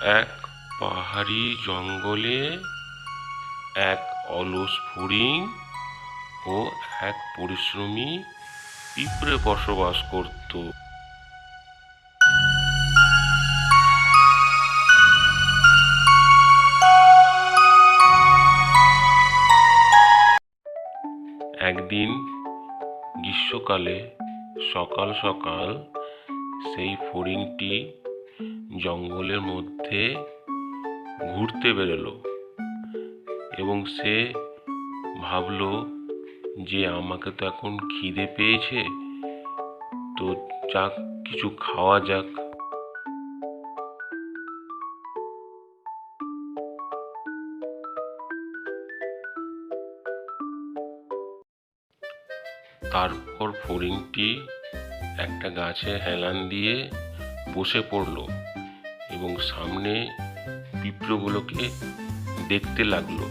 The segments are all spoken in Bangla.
এক পাহাড়ি জঙ্গলে এক অলস ফড়িং ও এক পরিশ্রমী পিঁপড়ে বসবাস করত। একদিন গ্রীষ্মকালে সকাল সকাল সেই ফড়িংটি জঙ্গলের মধ্যে ঘুরতে বেরোলো এবং সে ভাবলো যে আমাকে তো এখন খিদে পেয়েছে, তো যাক কিছু খাওয়া যাক। তারপর ফড়িংটি একটা গাছে হেলান দিয়ে বসে পড়লো এবং সামনে পিঁপড়েগুলোকে দেখতে লাগলো।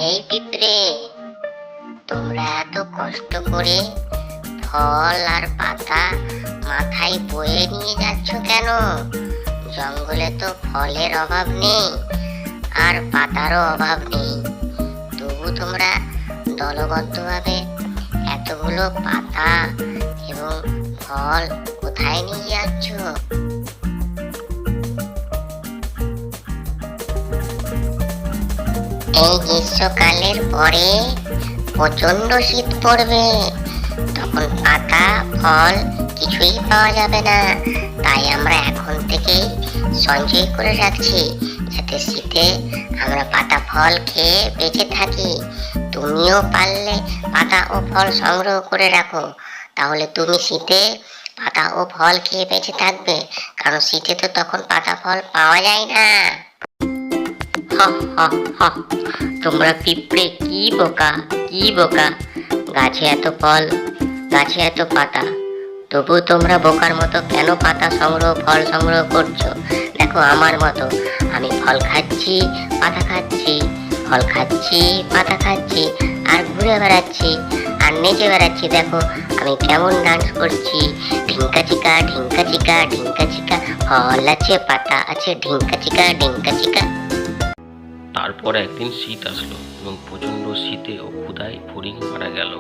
এই পিঁপড়ে, তোমরা এত কষ্ট করে ফল আর পাতা মাথায় বয়ে নিয়ে যাচ্ছ কেন? জঙ্গলে তো ফলের অভাব নেই আর পাতারও অভাব নেই, তবু তোমরা দলবদ্ধভাবে এতগুলো পাতা এবং ফল কোথায় নিয়ে যাচ্ছ? এই গ্রীষ্মকালের পরে প্রচন্ড শীত পড়বে, তখন পাতা ফল কিছুই পাওয়া যাবে না। তাই আমরা এখন থেকেই সঞ্চয় করে রাখছি, যাতে শীতে আমরা পাতা ফল খেয়ে বেঁচে থাকি। তুমিও পারলে পাতা ও ফল সংগ্রহ করে রাখো, তাহলে তুমি শীতে পাতা ও ফল খেয়ে বেঁচে থাকবে, কারণ শীতে তো তখন পাতা ফল পাওয়া যায় না। তোমরা পিঁপড়ে কি বোকা, কি বোকা! গাছে এত ফল, গাছে এত পাতা, তবু তোমরা বোকার মতো কেন পাতা সংগ্রহ ফল সংগ্রহ করছো? দেখো আমার মতো আমি ফল খাচ্ছি, পাতা খাচ্ছি, ফল খাচ্ছি, পাতা খাচ্ছি, আর ঘুরে বেড়াচ্ছি আর নেচে বেড়াচ্ছি। দেখো আমি কেমন ডান্স করছি, ঢিঙ্কা চিকা ঢিঙ্কা চিকা ঢিঙ্কা চিকা, ফল আছে পাতা আছে, ঢিঙ্কা চিকা ঢিঙ্কা চিকা। তারপর একদিন শীত আসলো এবং প্রচণ্ড শীতে ও ক্ষুধায় ফড়িং মারা গেল।